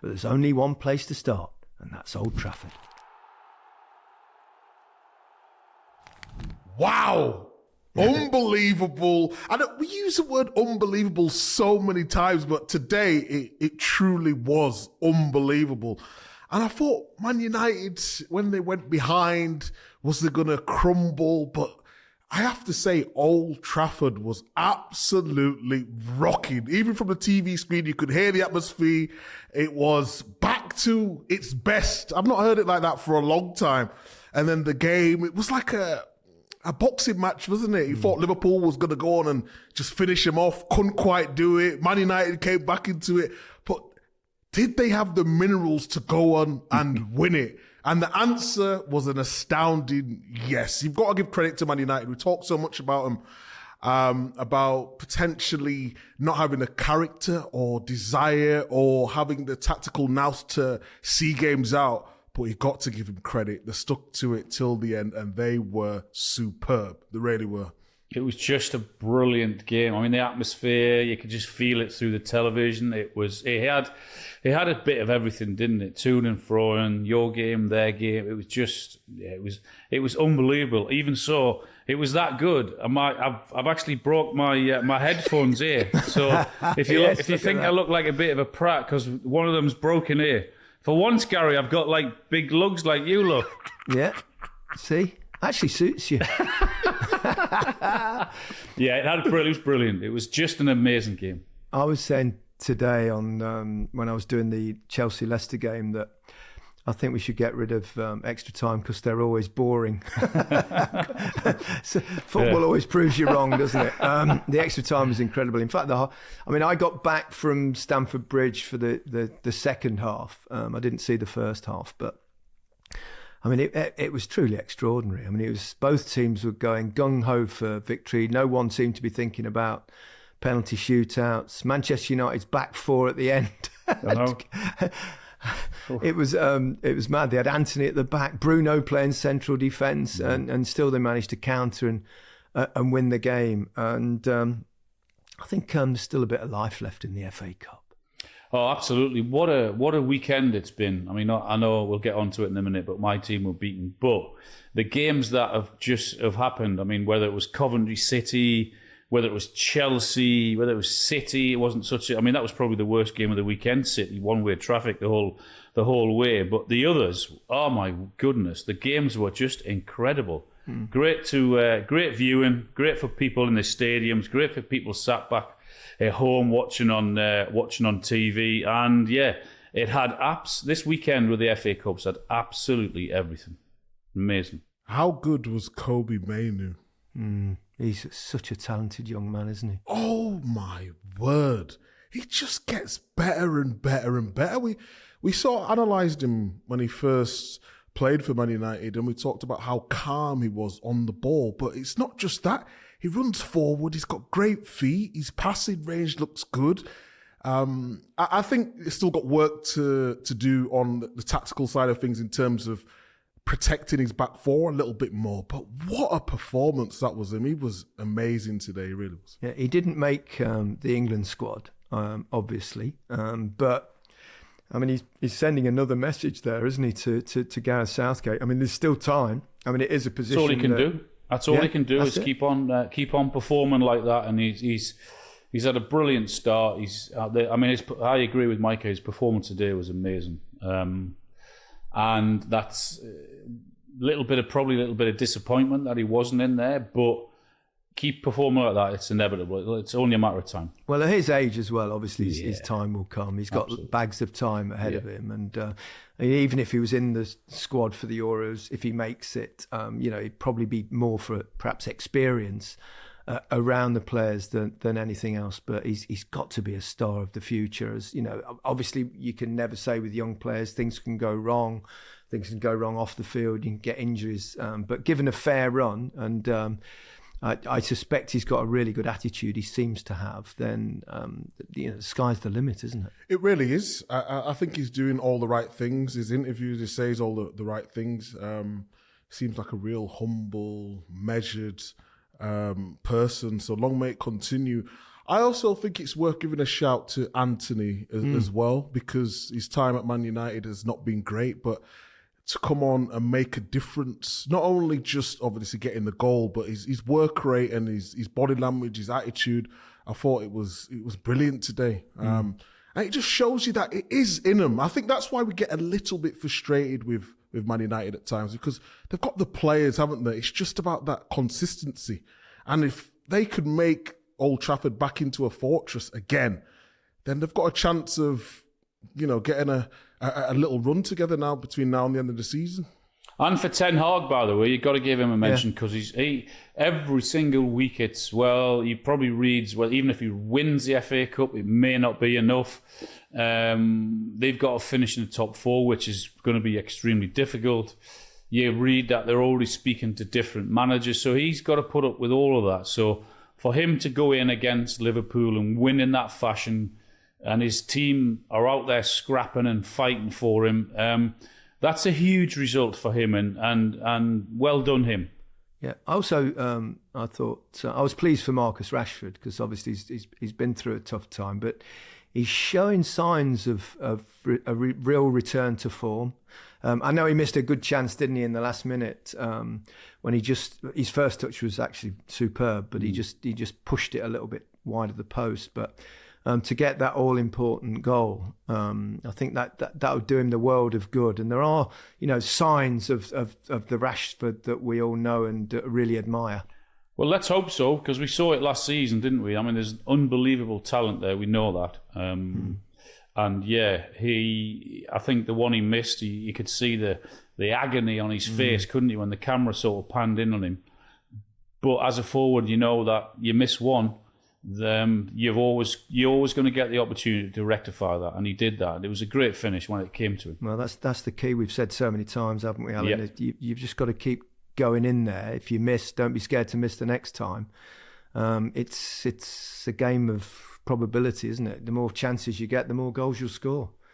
but there's only one place to start, and that's Old Trafford. Wow. Unbelievable. And we use the word unbelievable so many times, but today it truly was unbelievable. And I thought Man United, when they went behind, was they going to crumble? But I have to say, Old Trafford was absolutely rocking. Even from the TV screen, you could hear the atmosphere. It was back to its best. I've not heard it like that for a long time. And then the game, it was like a boxing match, wasn't it? You thought Liverpool was going to go on and just finish him off. Couldn't quite do it. Man United came back into it. But did they have the minerals to go on and win it? And the answer was an astounding yes. You've got to give credit to Man United. We talk so much about them, about potentially not having a character or desire or having the tactical nous to see games out. But you've got to give them credit. They stuck to it till the end, and they were superb. They really were. It was just a brilliant game. I mean, the atmosphere, you could just feel it through the television. It had a bit of everything, didn't it? To and fro, and your game, their game. It was just, it was unbelievable. Even so, it was that good. I've actually broke my my headphones here. So if you think I look like a bit of a prat because one of them's broken here. For once, Gary, I've got like big lugs like you look. Yeah. See? Actually suits you. Yeah, it was brilliant. It was just an amazing game. I was saying today on when I was doing the Chelsea-Leicester game that I think we should get rid of extra time because they're always boring. So football always proves you wrong, doesn't it? The extra time was incredible. In fact, I got back from Stamford Bridge for the second half. I didn't see the first half, but I mean, it was truly extraordinary. I mean, it was both teams were going gung-ho for victory. No one seemed to be thinking about penalty shootouts. Manchester United's back four at the end. I know. It was mad. They had Anthony at the back, Bruno playing central defence, and still they managed to counter and win the game. And I think there's still a bit of life left in the FA Cup. Oh, absolutely! What a weekend it's been. I mean, I know we'll get onto it in a minute, but my team were beaten. But the games that have happened. I mean, whether it was Coventry City, whether it was Chelsea, whether it was City, it wasn't such a... I mean, that was probably the worst game of the weekend, City, one-way traffic the whole way. But the others, oh my goodness, the games were just incredible. Great viewing, great for people in the stadiums, great for people sat back at home watching on TV. And yeah, it had this weekend with the FA Cups had absolutely everything. Amazing. How good was Kobbie Mainoo? He's such a talented young man, isn't he? Oh my word. He just gets better and better and better. We analysed him when he first played for Man United, and we talked about how calm he was on the ball. But it's not just that. He runs forward. He's got great feet. His passing range looks good. I think he's still got work to do on the tactical side of things in terms of protecting his back four a little bit more. But what a performance that was him. He was amazing today, he really was. Yeah, he didn't make the England squad, obviously. But, I mean, he's sending another message there, isn't he, to Gareth Southgate. I mean, there's still time. I mean, it is a position... That's all he can do. That's all he can do is keep on performing like that. And he's had a brilliant start. I agree with Micah. His performance today was amazing. And that's probably a little bit of disappointment that he wasn't in there, but keep performing like that, it's inevitable. It's only a matter of time. Well, at his age as well, obviously his time will come. He's got bags of time ahead of him, and even if he was in the squad for the Euros, if he makes it, he'd probably be more for perhaps experience around the players than anything else. But he's got to be a star of the future. As you know, obviously you can never say with young players, things can go wrong. Things can go wrong off the field. You can get injuries, but given a fair run, and I suspect he's got a really good attitude. He seems to have. Then the sky's the limit, isn't it? It really is. I think he's doing all the right things. His interviews, he says all the right things. Seems like a real humble, measured person. So long may it continue. I also think it's worth giving a shout to Anthony as well, because his time at Man United has not been great, but to come on and make a difference, not only just obviously getting the goal, but his work rate and his body language, his attitude. I thought it was brilliant today. And it just shows you that it is in him. I think that's why we get a little bit frustrated with Man United at times, because they've got the players, haven't they? It's just about that consistency. And if they could make Old Trafford back into a fortress again, then they've got a chance of, getting a little run together now between now and the end of the season. And for Ten Hag, by the way, you've got to give him a mention, because he every single week he probably reads, well, even if he wins the FA Cup, it may not be enough. They've got to finish in the top 4, which is going to be extremely difficult. You read that they're already speaking to different managers, so he's got to put up with all of that. So for him to go in against Liverpool and win in that fashion, and his team are out there scrapping and fighting for him, that's a huge result for him, and well done him. Yeah. Also, I thought I was pleased for Marcus Rashford, because obviously he's been through a tough time, but he's showing signs of a real return to form. I know he missed a good chance, didn't he, in the last minute, when his first touch was actually superb, but he just pushed it a little bit wide of the post, but. To get that all-important goal, I think that would do him the world of good. And there are, signs of the Rashford that we all know and really admire. Well, let's hope so, because we saw it last season, didn't we? I mean, there's unbelievable talent there. We know that. And yeah, I think the one he missed, you could see the agony on his face, couldn't you, when the camera sort of panned in on him. But as a forward, you know that you miss one, you're always going to get the opportunity to rectify that, and he did that. It was a great finish when it came to him. Well, that's the key. We've said so many times, haven't we, Alan? Yep. You've just got to keep going in there. If you miss, don't be scared to miss the next time. It's a game of probability, isn't it? The more chances you get, the more goals you'll score.